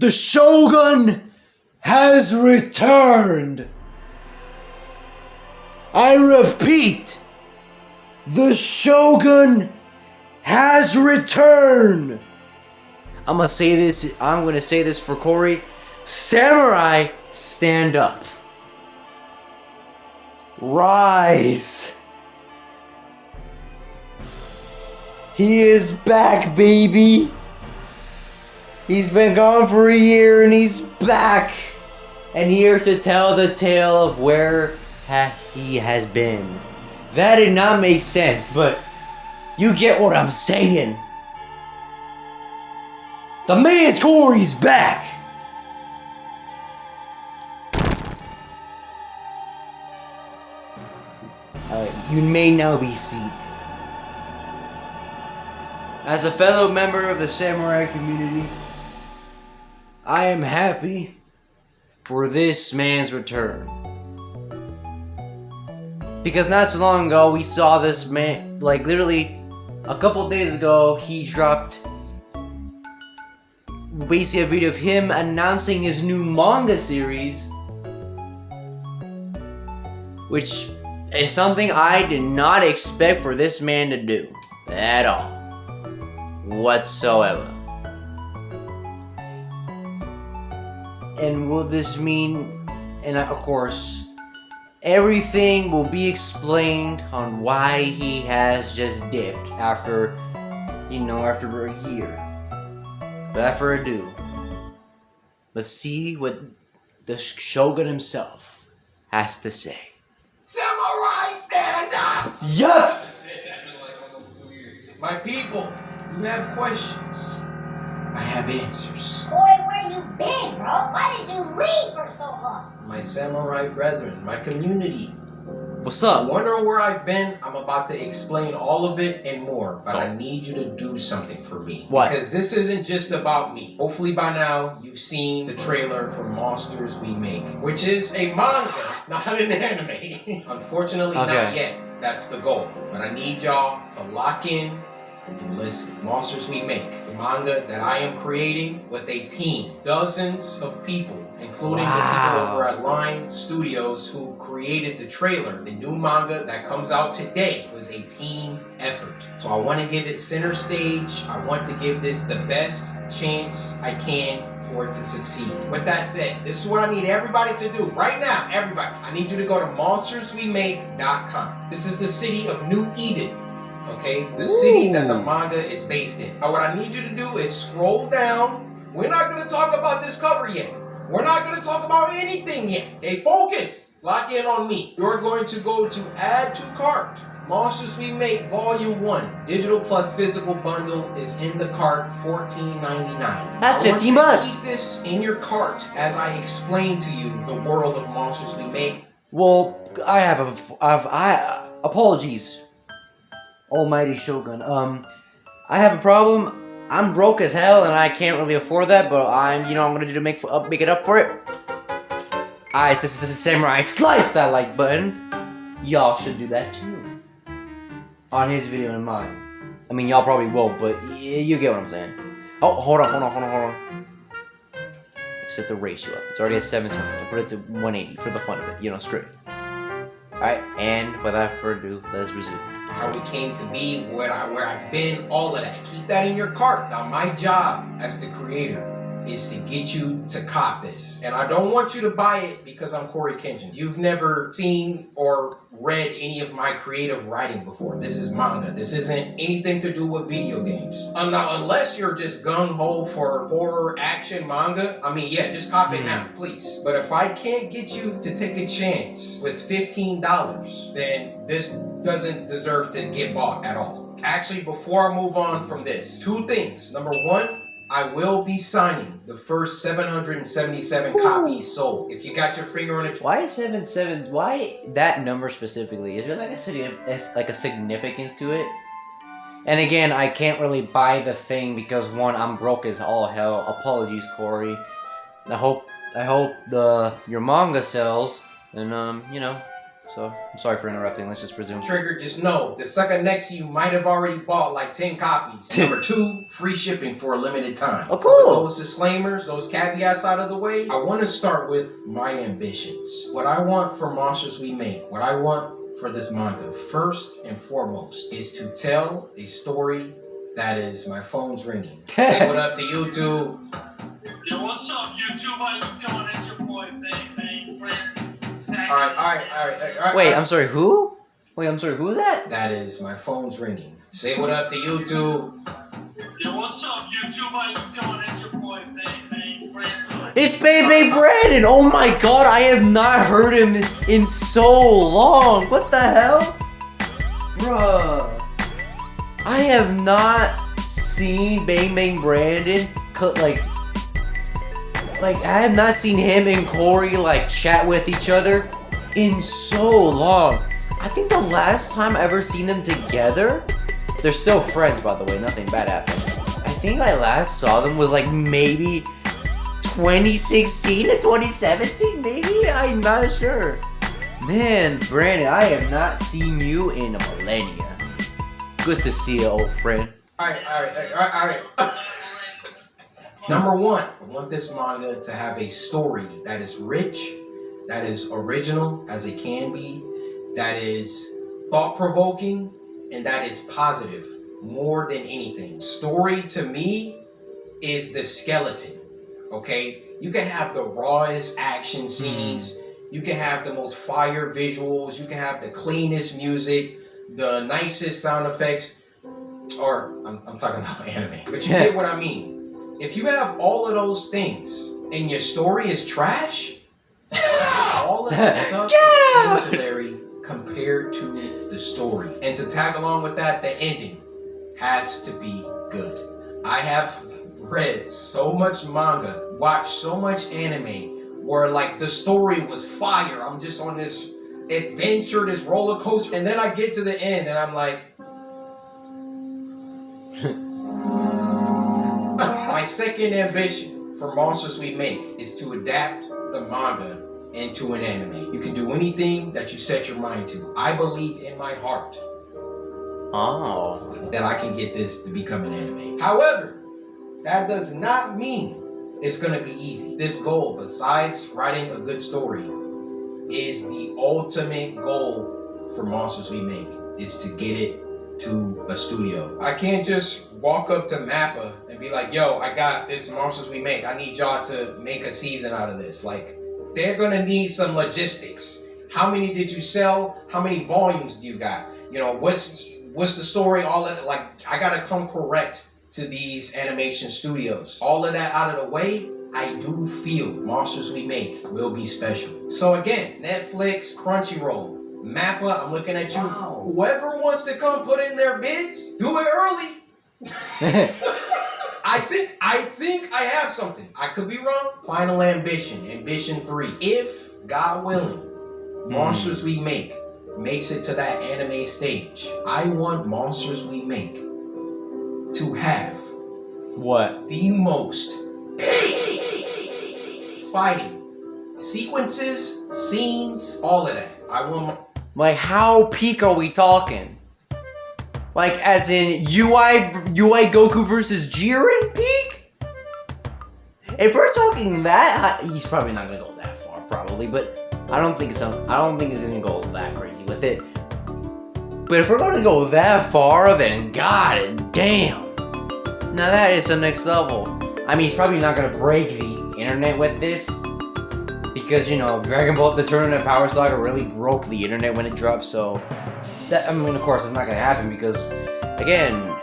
The Shogun has returned. I repeat, the Shogun has returned. I'm gonna say this for Cory. Samurai, stand up. Rise. He is back, baby. He's been gone for a year and he's back. And here to tell the tale of where he has been. That did not make sense, but you get what I'm saying. The man's Cory's back. You may now be seated. As a fellow member of the samurai community, I am happy for this man's return. Because not so long ago, we saw this man, like literally a couple days ago, he dropped basically a video of him announcing his new manga series, which is something I did not expect for this man to do at all, whatsoever. And will this mean, and of course, everything will be explained on why he has just dipped after a year. Without further ado, let's see what the Shogun himself has to say. Samurai, stand up! Yup! My people, you have questions. I have answers. Boy, where you been, bro? Why did you leave for so long? My samurai brethren, my community. What's up? Wondering where I've been? I'm about to explain all of it and more, but I need you to do something for me. What? Because this isn't just about me. Hopefully by now, you've seen the trailer for Monsters We Make, which is a manga, not an anime. Unfortunately, not yet. That's the goal. But I need y'all to lock in and listen. Monsters We Make, the manga that I am creating with a team. Dozens of people, including the people over at Line Studios who created the trailer. The new manga that comes out today was a team effort. So I want to give it center stage. I want to give this the best chance I can for it to succeed. With that said, this is what I need everybody to do right now. Everybody, I need you to go to monsterswemake.com. This is the city of New Eden. Okay, the city that the manga is based in. Now what I need you to do is scroll down. We're not going to talk about this cover yet. We're not going to talk about anything yet. Okay, focus. Lock in on me. You're going to go to add to cart. Monsters We Make Volume 1. Digital plus physical bundle is in the cart, $14.99. That's $15. I want you to keep this in your cart as I explain to you the world of Monsters We Make. Well, I have apologies, Almighty Shogun. I have a problem. I'm broke as hell, and I can't really afford that. But I'm gonna do to make it up for it. This is Samurai. Slice that like button. Y'all should do that too. On his video and mine. I mean, y'all probably won't, but you get what I'm saying. Oh, hold on. Set the ratio up. It's already at 720. I'll put it to 180 for the fun of it. Screw it. Alright, and without further ado, let's resume. How we came to be, where I've been, all of that. Keep that in your cart. Now, my job as the creator is to get you to cop this. And I don't want you to buy it because I'm CoryxKenshin. You've never seen or read any of my creative writing before. This is manga. This isn't anything to do with video games. Now, unless you're just gung-ho for horror action manga, I mean, yeah, just cop it now, please. But if I can't get you to take a chance with $15, then this doesn't deserve to get bought at all. Actually, before I move on from this, two things. Number one, I will be signing the first 777 copies sold. If you got your finger on it. Why 77? Why that number specifically? Is there like a significance to it? And again, I can't really buy the thing because one, I'm broke as all hell. Apologies, Cory. I hope your manga sells, and So I'm sorry for interrupting. Let's just resume. Trigger, just know the sucker next to you might have already bought like 10 copies. Number 2, free shipping for a limited time. Oh, cool. So with those disclaimers, those caveats out of the way, I want to start with my ambitions. What I want for Monsters We Make, what I want for this manga, first and foremost, is to tell a story that is my phone's ringing. Say what up to YouTube. Yo, what's up, YouTube? How you doing? It's your boy, Bang Bang. Alright. Wait, I'm sorry, who? Wait, I'm sorry, who's that? That is my phone's ringing. Say what up to YouTube. Yo, what's up, YouTube? How you doing? It's your boy, Bang Bang. It's Bang Brandon! Oh my god, I have not heard him in so long. What the hell? Bruh. I have not seen Bang Brandon like I have not seen him and Cory like chat with each other in so long. I think the last time I ever seen them together, they're still friends by the way, nothing bad happened. I think I last saw them was like maybe 2016 to 2017 maybe? I'm not sure. Man, Brandon, I have not seen you in a millennia. Good to see you, old friend. Alright. Number 1, I want this manga to have a story that is rich, that is original as it can be, that is thought-provoking, and that is positive more than anything. Story to me is the skeleton, okay? You can have the rawest action scenes, you can have the most fire visuals, you can have the cleanest music, the nicest sound effects, or I'm talking about anime, but you get what I mean. If you have all of those things and your story is trash, all of that stuff is ancillary compared to the story. And to tag along with that, the ending has to be good. I have read so much manga, watched so much anime where like the story was fire. I'm just on this adventure, this roller coaster, and then I get to the end and I'm like, my second ambition for Monsters We Make is to adapt the manga into an anime. You can do anything that you set your mind to. I believe in my heart that I can get this to become an anime. However, that does not mean it's going to be easy. This goal, besides writing a good story, is the ultimate goal for Monsters We Make, is to get it to a studio. I can't just walk up to Mappa and be like, yo, I got this Monsters We Make. I need y'all to make a season out of this. Like, they're gonna need some logistics. How many did you sell? How many volumes do you got? You know, what's the story? All of it. Like, I gotta come correct to these animation studios. All of that out of the way, I do feel Monsters We Make will be special. So again, Netflix, Crunchyroll, Mappa, I'm looking at you. Wow. Whoever wants to come put in their bids, do it early. I think I have something. I could be wrong. Final ambition 3. If, God willing, Monsters We Make makes it to that anime stage, I want Monsters We Make to have what? The most fighting sequences, scenes, all of that. I want. Like, how peak are we talking? Like, as in UI Goku versus Jiren peak? If we're talking that, he's probably not gonna go that far, probably. But I don't think so. I don't think he's gonna go that crazy with it. But if we're gonna go that far, then god damn. Now that is some next level. I mean, he's probably not gonna break the internet with this. Because, you know, Dragon Ball The Tournament Power Saga really broke the internet when it dropped, so... That, I mean, of course, it's not gonna happen because, again...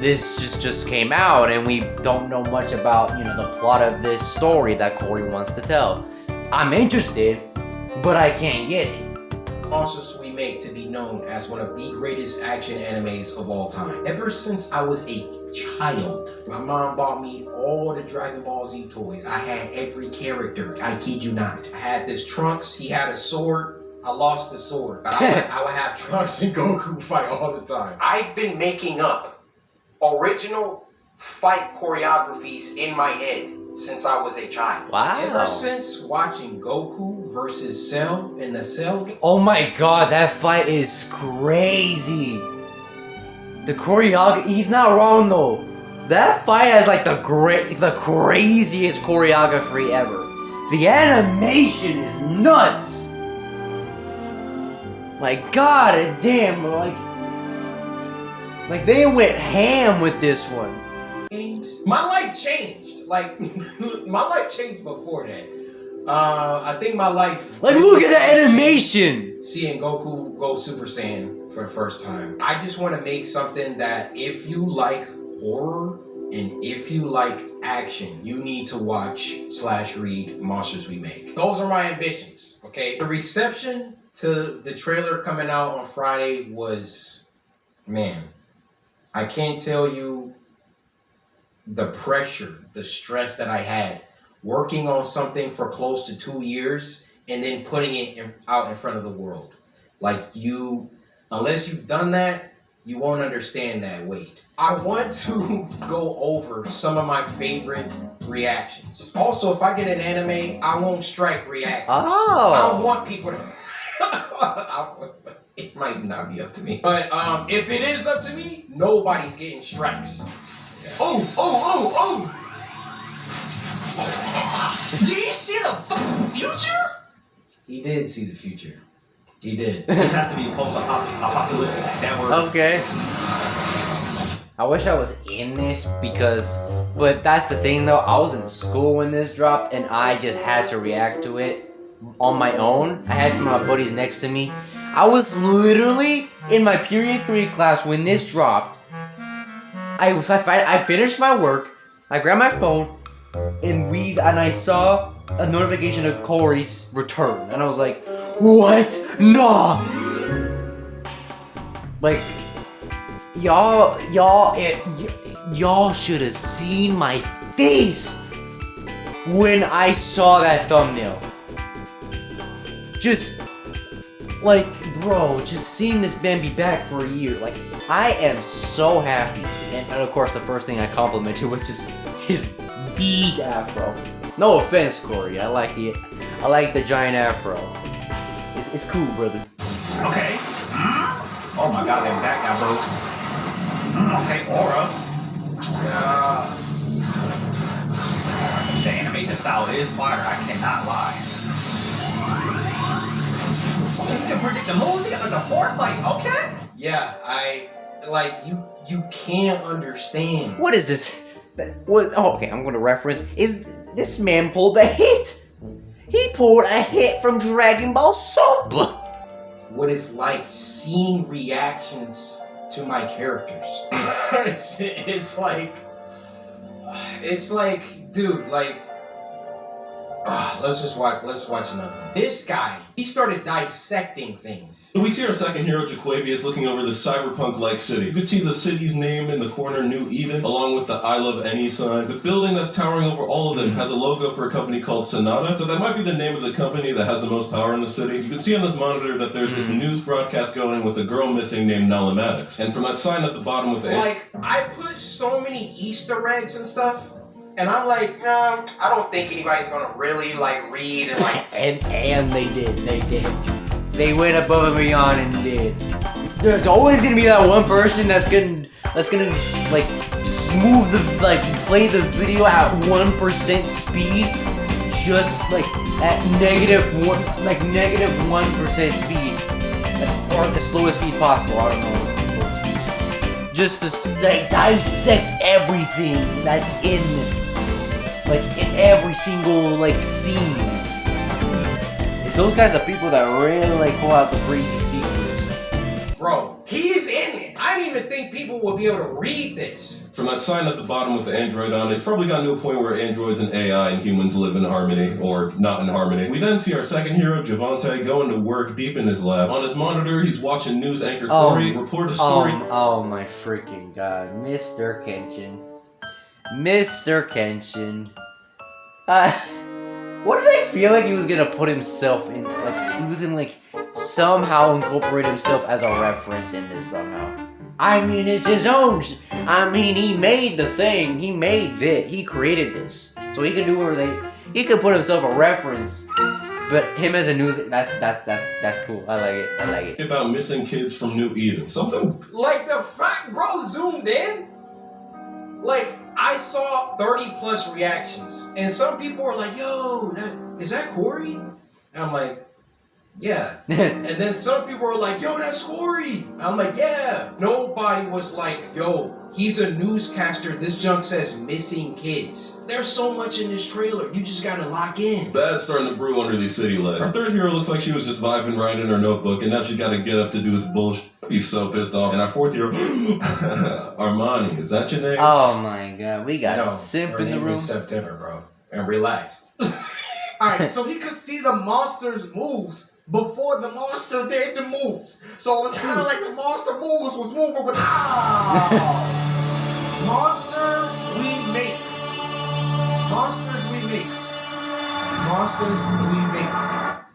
This just came out, and we don't know much about, you know, the plot of this story that Cory wants to tell. I'm interested, but I can't get it. Monsters We Make to be known as one of the greatest action animes of all time. Ever since I was a child, my mom bought me all the Dragon Ball Z toys. I had every character. I kid you not. I had this Trunks. He had a sword. I lost the sword. But I would have Trunks and Goku fight all the time. I've been making up original fight choreographies in my head since I was a child. Wow. Ever since watching Goku versus Cell in the Cell game. Oh my god, that fight is crazy. The choreography, he's not wrong though. That fight has like the craziest choreography ever. The animation is nuts. Like god damn, like they went ham with this one. Games. My life changed. Like my life changed before that. I think my life. Like look at the animation. Seeing Goku go Super Saiyan for the first time. I just want to make something that if you like horror and if you like action, you need to watch/read Monsters We Make. Those are my ambitions. Okay. The reception to the trailer coming out on Friday was, man, I can't tell you the pressure, the stress that I had working on something for close to 2 years and then putting it out in front of the world. Like unless you've done that, you won't understand that weight. I want to go over some of my favorite reactions. Also, if I get an anime, I won't strike reactions. Oh. I don't want people to... It might not be up to me. But if it is up to me, nobody's getting strikes. Oh! Do you see the future? He did see the future. He did. This has to be post-apocalyptic. That word. Okay. I wish I was in this but that's the thing though, I was in school when this dropped and I just had to react to it on my own. I had some of my buddies next to me. I was literally in my period 3 class when this dropped. I finished my work, I grabbed my phone, and I saw a notification of Cory's return, and I was like, what? No! Like, y'all should have seen my face when I saw that thumbnail. Just, like, bro, just seeing this man be back for a year, like, I am so happy. And of course, the first thing I complimented was just his big afro. No offense, Cory. I like the giant afro. It's cool, brother. Okay. Oh my god, that back got broke. Okay, aura. The animation style is fire, I cannot lie. You can predict the movie under the foresight, okay? Yeah, you can't understand. What is this? Okay, I'm going to reference. This man pulled a hit? He pulled a hit from Dragon Ball Super. What it's like seeing reactions to my characters. it's like, dude, like, let's watch another. This guy, he started dissecting things. We see our second hero, Jaquavius, looking over this cyberpunk-like city. You can see the city's name in the corner, New Eden, along with the I Love Any sign. The building that's towering over all of them has a logo for a company called Sonata, so that might be the name of the company that has the most power in the city. You can see on this monitor that there's this news broadcast going with a girl missing named Nalamatics. And from that sign at the bottom with the... Like, I put so many Easter eggs and stuff, and I'm like, no, I don't think anybody's gonna really like read and like. and they did. They went above and beyond and did. There's always gonna be that one person that's gonna like smooth play the video at 1% speed, just like at -1% speed, or the slowest speed possible. I don't know what's the slowest speed. Just to dissect everything that's in every single scene. It's those kinds of people that really pull out the crazy secrets. Bro, he's in it. I didn't even think people would be able to read this. From that sign at the bottom with the android on it, it's probably gotten to a point where androids and AI and humans live in harmony, or not in harmony. We then see our second hero, Javante, going to work deep in his lab. On his monitor, he's watching news anchor Cory report a story. Oh my freaking god. Mr. Kenshin. Mr. Kenshin. What did I feel like he was gonna put himself in? He was gonna somehow incorporate himself as a reference in this somehow. I mean, it's his own. I mean, he made the thing. He made this. He created this. So he can do where he can put himself a reference, but him as a news, that's cool. I like it. About missing kids from New Eden. Something Like the fact, bro, zoomed in. Like I saw 30 plus reactions, and some people were like, "Yo, is that Cory?" And I'm like, "Yeah." And then some people were like, "Yo, that's Cory." I'm like, "Yeah." Nobody was like, "Yo, he's a newscaster. This junk says missing kids." There's so much in this trailer. You just gotta lock in. bad's starting to brew under these city lights. Our third hero looks like she was just vibing, writing in her notebook, and now she got to get up to do this bullshit. He's so pissed off. And our fourth hero, Armani, is that your name? Oh my god, we got a simp her in the name room. is September, bro. And relax. Alright, so he could see the monster's moves before the monster did the moves. So it was kind of like the monster moves was moving with Monster we make. Monsters we make. Monsters we make.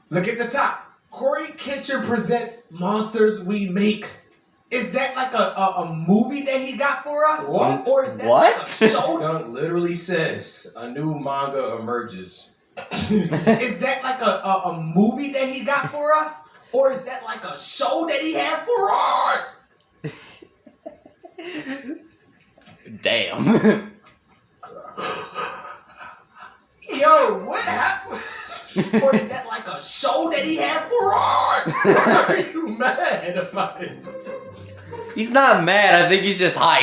Look at the top. CoryxKenshin presents Monsters We Make. Is that like a movie that he got for us? What? Or is that What? like a show? Dunk literally says a new manga emerges. Is that like a movie that he got for us? Or is that like a show that he had for us? Damn. Yo, what happened? Or is that like a show that he had for us? Why are you mad about it? He's not mad. I think he's just hype.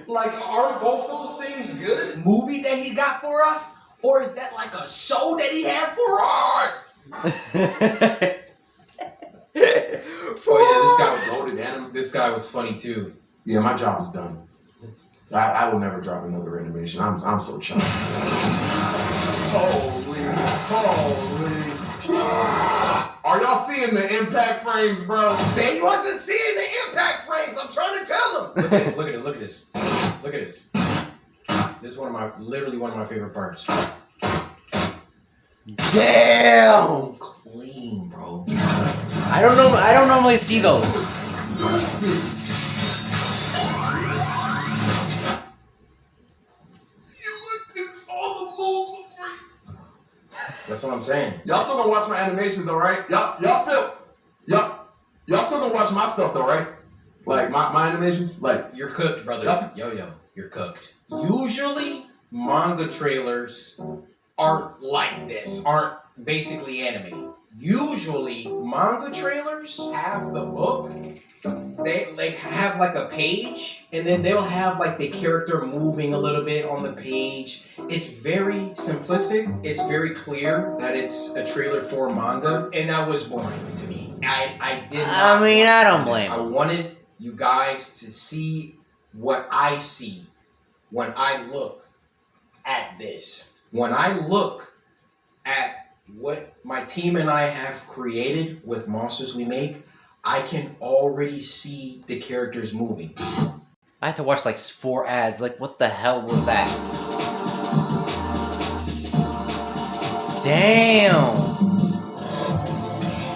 Like, aren't both those things good? Movie that he got for us? Or is that like a show that he had for us? Oh yeah, this guy was loaded, and this guy was funny too. Yeah, my job is done. I will never drop another animation. I'm so chuffed. Holy. Are y'all seeing the impact frames, bro? They wasn't seeing the impact frames. I'm trying to tell him. Look at this. Look at this. This is literally one of my favorite parts. Damn. Clean, bro. I don't know. I don't normally see those. It's all the moves for free. That's what I'm saying. Y'all still gonna watch my animations though, right? Y'all still gonna watch my stuff though, right? Like my animations? Like You're cooked, brother. That's- Yo, you're cooked. Usually, manga trailers aren't like this, aren't basically anime. Usually, manga trailers have the book. They like have like a page, and then they'll have like the character moving a little bit on the page. It's very simplistic. It's very clear that it's a trailer for manga, and that was boring to me. I did not. I mean, I don't blame I him. wanted you guys to see what I see when I look at this. When I look at what my team and I have created with Monsters We Make, I can already see the characters moving. I have to watch like 4 ads. Like, what the hell was that? Damn.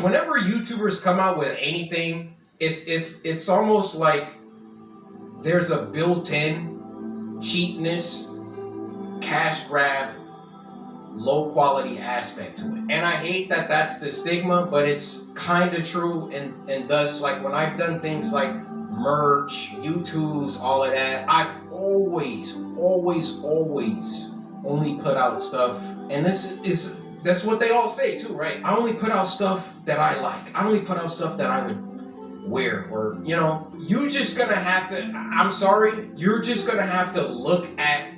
Whenever YouTubers come out with anything, it's almost like there's a built-in cheapness, cash grab, low quality aspect to it. And I hate that that's the stigma, but it's kind of true. And thus, like when I've done things like merch, YouTubes, all of that, I've always only put out stuff. And that's what they all say too, right? I only put out stuff that I like. I only put out stuff that I would wear, or you're just gonna have to, I'm sorry, you're just gonna have to look at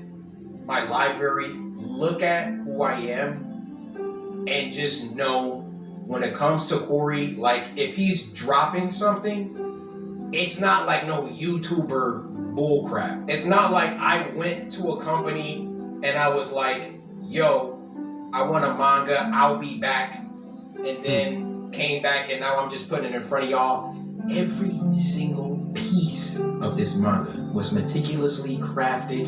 my library, look at who I am, and just know when it comes to Cory, like if he's dropping something, it's not like no YouTuber bullcrap. It's not like I went to a company and I was like, yo, I want a manga, I'll be back, and then came back and now I'm just putting it in front of y'all. Every single piece of this manga was meticulously crafted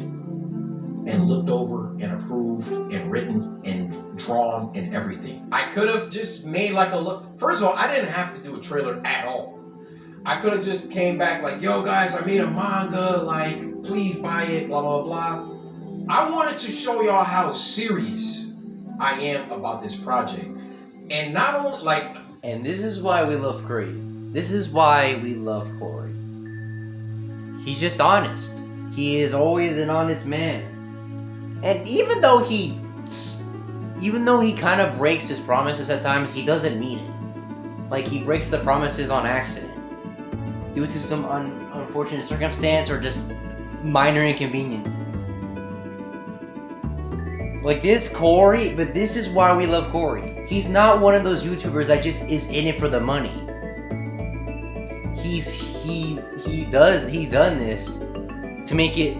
and looked over and approved and written and drawn and everything. I could have just made like a look. First of all, I didn't have to do a trailer at all. I could have just came back like, yo guys, I made a manga, like please buy it, blah blah blah. I wanted to show y'all how serious I am about this project. And not only, like... And this is why we love Curry. This is why we love Cory. He's just honest. He is always an honest man. And even though he kind of breaks his promises at times, he doesn't mean it. Like, he breaks the promises on accident. Due to some unfortunate circumstance or just minor inconveniences. Like this Cory, but this is why we love Cory. He's not one of those YouTubers that just is in it for the money. He's done this to make it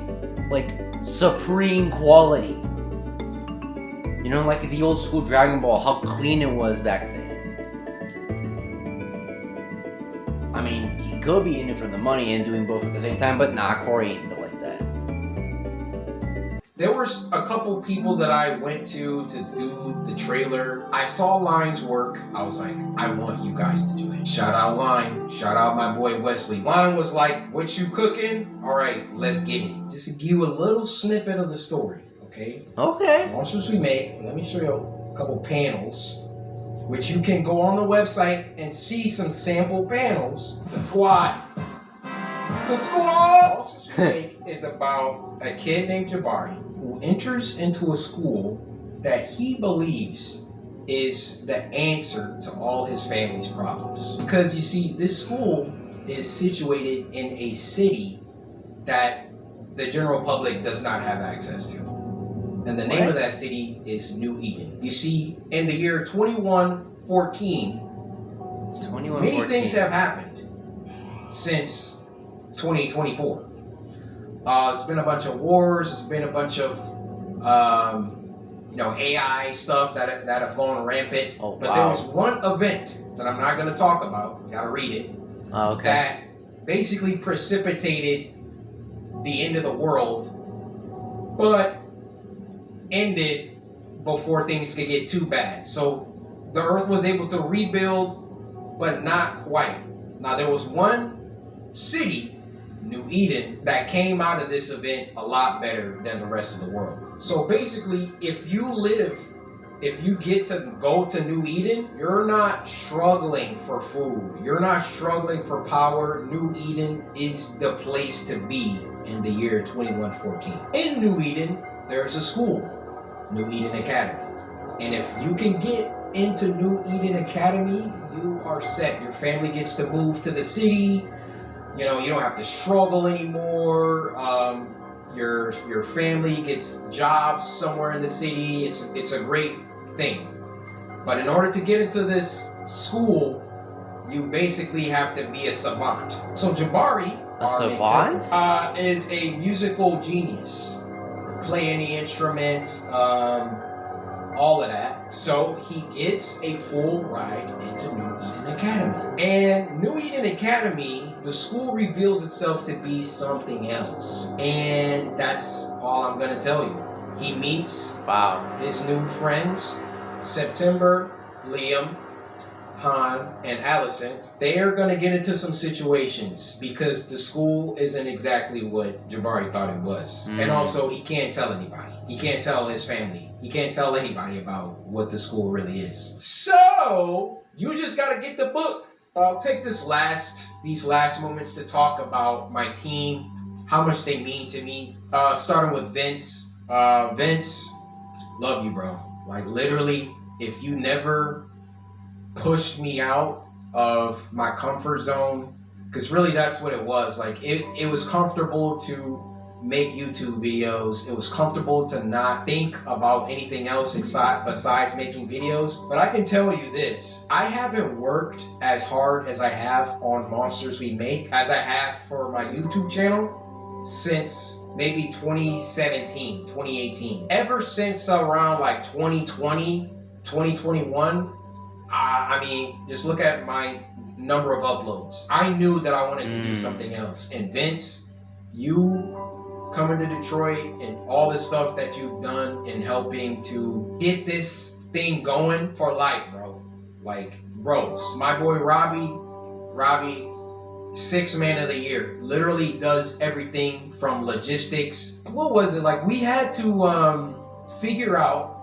like supreme quality. You know, like the old school Dragon Ball, how clean it was back then. I mean, he could be in it for the money and doing both at the same time, but nah, Cory ain't built like that. There were a couple people that I went to do the trailer. I saw Line's work. I was like, I want you guys to do it. Shout out Line. Shout out my boy Wesley. Line was like, what you cooking? All right, let's get it. Just to give you a little snippet of the story, okay? Okay. Monsters We Make. Let me show you a couple panels, which you can go on the website and see some sample panels. The squad. Monsters We Make is about a kid named Jabari who enters into a school that he believes is the answer to all his family's problems. Because you see, this school is situated in a city that the general public does not have access to. And the name of that city is New Eden. You see, in the year 2114, many things have happened since 2024. It's been a bunch of wars. It's been a bunch of, AI stuff that have gone rampant. Oh, but there was one event that I'm not going to talk about. You got to read it. Okay. That basically precipitated the end of the world, but ended before things could get too bad. So the Earth was able to rebuild, but not quite. Now there was one city, New Eden, that came out of this event a lot better than the rest of the world. So basically, if you get to go to New Eden, you're not struggling for food. You're not struggling for power. New Eden is the place to be in the year 2114. In New Eden, there's a school, New Eden Academy. And if you can get into New Eden Academy, you are set. Your family gets to move to the city. You know, you don't have to struggle anymore. Your family gets jobs somewhere in the city. It's a great thing. But in order to get into this school, you basically have to be a savant. So Jabari, is a musical genius. Play any instrument, all of that. So he gets a full ride into New Eden Academy. And New Eden Academy, the school reveals itself to be something else. And that's all I'm gonna tell you. He meets his new friends, September, Liam, Han, and Allison. They are gonna get into some situations because the school isn't exactly what Jabari thought it was. And also, he can't tell anybody. He can't tell his family. He can't tell anybody about what the school really is. So, you just gotta get the book. I'll take these last moments to talk about my team, how much they mean to me. Starting with Vince. Vince, love you, bro. Like, literally, if you never pushed me out of my comfort zone, because really that's what it was. Like, it was comfortable to make YouTube videos. It was comfortable to not think about anything else besides making videos. But I can tell you this, I haven't worked as hard as I have on Monsters We Make as I have for my YouTube channel since maybe 2017, 2018. Ever since around like 2020, 2021, I mean, just look at my number of uploads. I knew that I wanted to do something else. And Vince, you coming to Detroit and all the stuff that you've done in helping to get this thing going for life, bro. Like, bros. My boy Robbie, Sixth man of the year. Literally does everything from logistics. What was it like? We had to figure out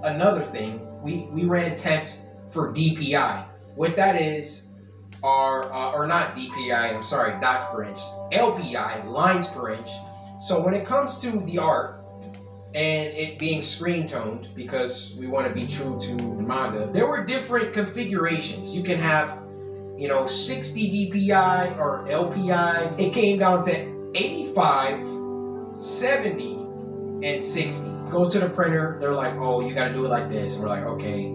another thing. We ran tests for DPI. What that is are or not DPI. I'm sorry, dots per inch. LPI, lines per inch. So when it comes to the art and it being screen toned, because we want to be true to manga, there were different configurations. You can have, 60 DPI or LPI. It came down to 85, 70, and 60. Go to the printer, they're like, oh, you gotta do it like this. And we're like, okay.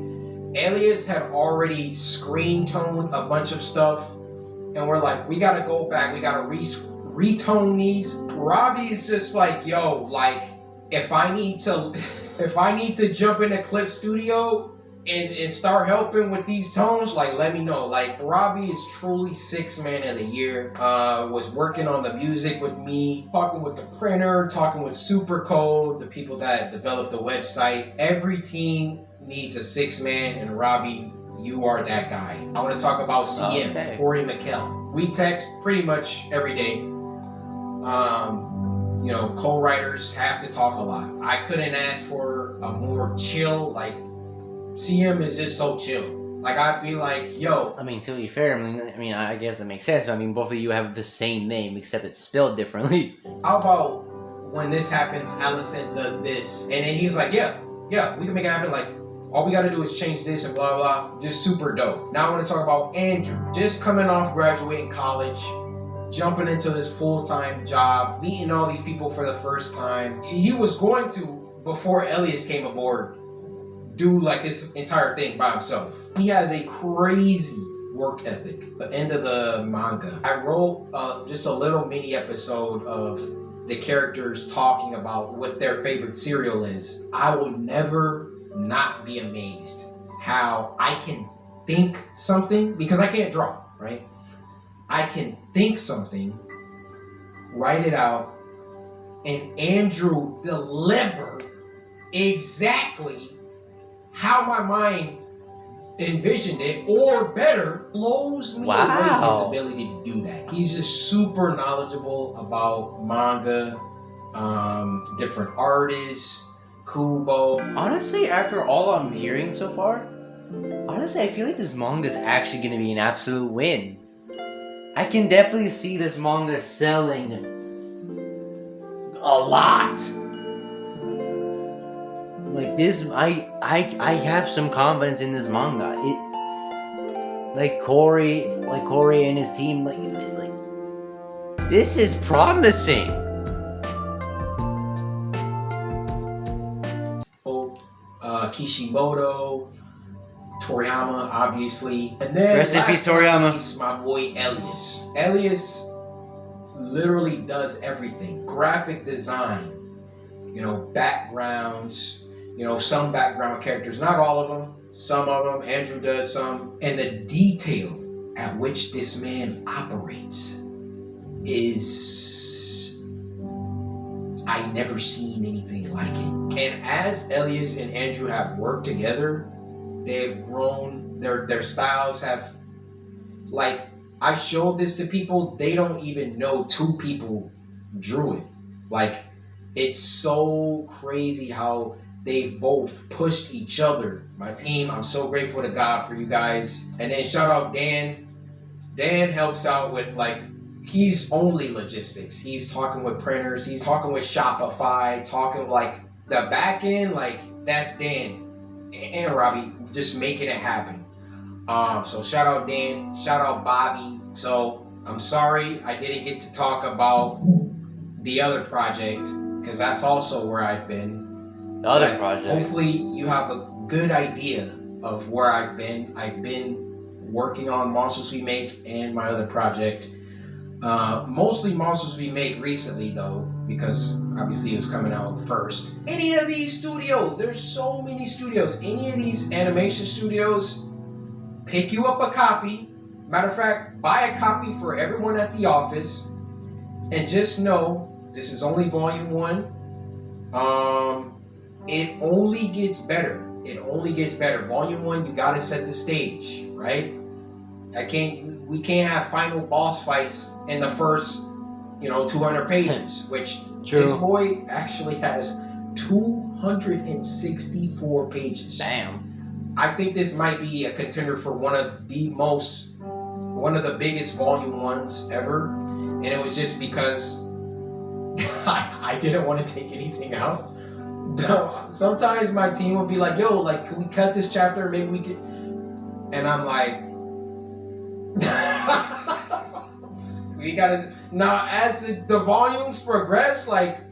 Alias had already screen toned a bunch of stuff, and we're like, we gotta go back, we gotta retone these. Robbie is just like, yo, like, if I need to jump into Clip Studio and start helping with these tones, like, let me know. Like, Robbie is truly sixth man of the year. Was working on the music with me, talking with the printer, talking with Supercode, the people that developed the website. Every team needs a sixth man, and Robbie, you are that guy. I want to talk about CM, Corey McKell. We text pretty much every day. Co-writers have to talk a lot. I couldn't ask for a more chill, like, CM is just so chill. Like, I'd be like, yo. I mean, to be fair, I guess that makes sense. But both of you have the same name, except it's spelled differently. How about when this happens, Allison does this, and then he's like, yeah, we can make it happen. Like, all we got to do is change this and blah blah. Just super dope. Now I want to talk about Andrew, just coming off graduating college, jumping into this full-time job, meeting all these people for the first time. He was going to, before Elias came aboard, do like this entire thing by himself. He has a crazy work ethic. The end of the manga, I wrote just a little mini episode of the characters talking about what their favorite cereal is. I will never not be amazed how I can think something, because I can't draw, right? I can think something, write it out, and Andrew deliver exactly how my mind envisioned it, or better, blows me away his ability to do that. He's just super knowledgeable about manga, different artists, Kubo. Honestly, after all I'm hearing so far, I feel like this manga is actually going to be an absolute win. I can definitely see this manga selling a lot. Like this, I have some confidence in this manga. Like Corey and his team, like this is promising. Kishimoto, Toriyama, obviously, and then rest in peace, Toriyama. My boy Elias. Elias literally does everything: graphic design, backgrounds, some background characters, not all of them, some of them. Andrew does some, and the detail at which this man operates is, I never seen anything like it. And as Elias and Andrew have worked together, they've grown, their styles have, like, I showed this to people, they don't even know two people drew it. Like, it's so crazy how they've both pushed each other. My team, I'm so grateful to God for you guys. And then shout out Dan. Dan helps out with, like, he's only logistics. He's talking with printers, he's talking with Shopify, talking like the back end, like that's Dan and Robbie just making it happen. So shout out Dan, shout out Bobby. So I'm sorry I didn't get to talk about the other project, because that's also where I've been. The other project. Hopefully you have a good idea of where I've been. I've been working on Monsters We Make and my other project. Mostly Monsters We Make recently though, because obviously it was coming out first. Any of these studios, there's so many studios. Any of these animation studios, pick you up a copy. Matter of fact, buy a copy for everyone at the office, and just know this is only volume 1. It only gets better. It only gets better. Volume 1, you gotta set the stage, right? we can't have final boss fights in the first, 200 pages, which True. this boy actually has 264 pages. Damn. I think this might be a contender for one of the biggest volume ones ever, and it was just because I didn't want to take anything out. Sometimes my team would be like, "Yo, like, can we cut this chapter? Maybe we could," and I'm like, "We gotta." Now, as the volumes progress, like,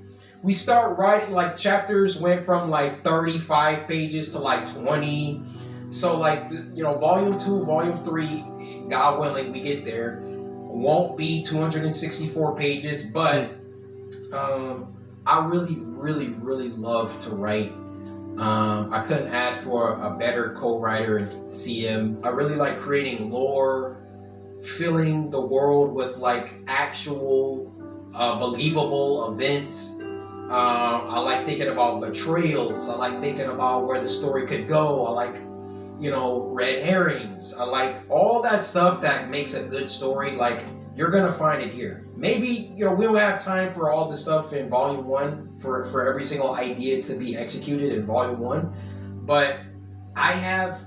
we start writing, like, chapters went from like 35 pages to like 20. So, like, volume 2, volume 3, God willing, we get there, won't be 264 pages, but I really, really, really love to write. I couldn't ask for a better co-writer in CM. I really like creating lore, filling the world with, like, actual believable events. I like thinking about betrayals. I like thinking about where the story could go. I like, red herrings. I like all that stuff that makes a good story. Like, you're gonna find it here. Maybe, we don't have time for all the stuff in volume 1 for every single idea to be executed in volume 1, but I have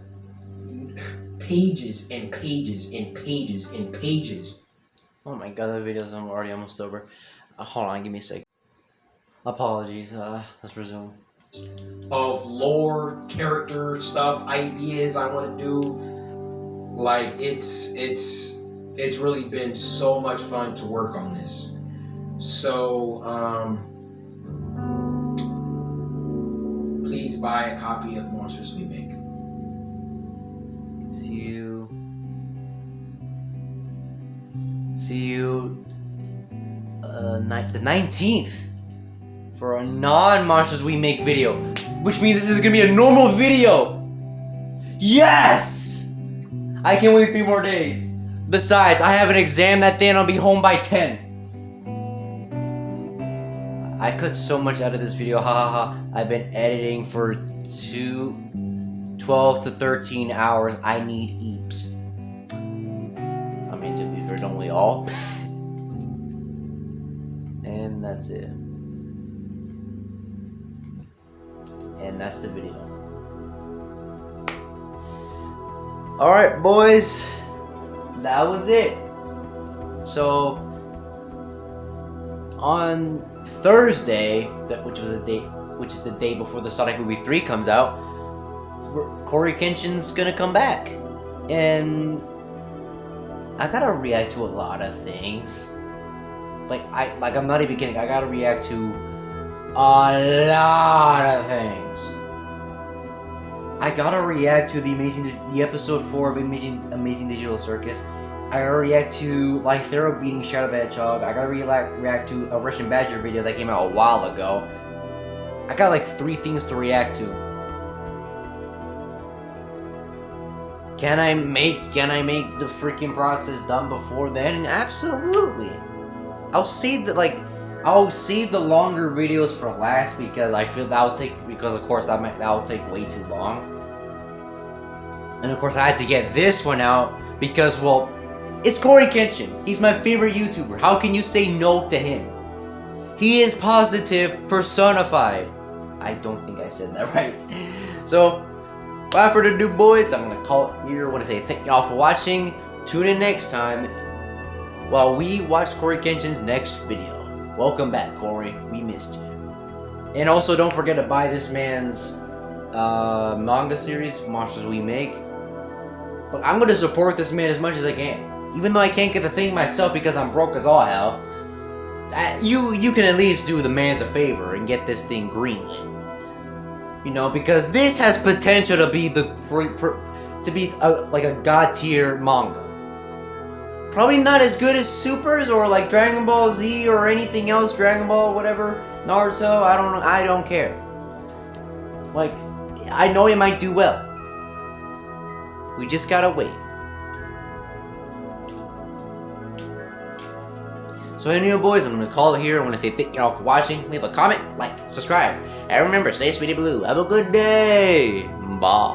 pages and pages and pages and pages. Oh my god, that video's already almost over. Hold on, give me a sec. Apologies. Let's resume. Of lore, character stuff, ideas I want to do. Like, it's really been so much fun to work on this. So please buy a copy of Monsters We Make. See you the 19th for a non-Monsters We Make video, which means this is gonna be a normal video. Yes! I can't wait 3 more days. Besides, I have an exam that day and I'll be home by 10. I cut so much out of this video, ha ha ha. I've been editing for 12 to 13 hours. I need eeps. I mean, to be fair, don't we all? And that's it. And that's the video. Alright, boys. That was it. So, on Thursday, which is the day before the Sonic Movie 3 comes out, CoryxKenshin's gonna come back. And I gotta react to a lot of things. I'm not even kidding. I gotta react to a lot of things. I gotta react to the episode 4 of Amazing Digital Circus. I gotta react to Lythera beating Shadow the Hedgehog. I gotta react to a Russian Badger video that came out a while ago. I got 3 things to react to. Can I make the freaking process done before then? Absolutely. I'll save the longer videos for last because I feel that will take way too long. And of course I had to get this one out because, well, it's CoryxKenshin. He's my favorite YouTuber. How can you say no to him? He is positive personified. I don't think I said that right. So, without further ado, boys, I'm gonna call it here. I want to say thank y'all for watching. Tune in next time while we watch CoryxKenshin's next video. Welcome back, Cory. We missed you. And also, don't forget to buy this man's manga series, Monsters We Make. But I'm gonna support this man as much as I can. Even though I can't get the thing myself because I'm broke as all hell, you can at least do the man's a favor and get this thing greenlit. Because this has potential to be like a god tier manga. Probably not as good as Supers or like Dragon Ball Z or anything else, Dragon Ball, whatever, Naruto. I don't know. I don't care. I know it might do well. We just gotta wait. So anyway, boys, I'm gonna call it here. I want to say thank y'all for watching. Leave a comment, like, subscribe, and remember, stay sweetie blue. Have a good day. Bye.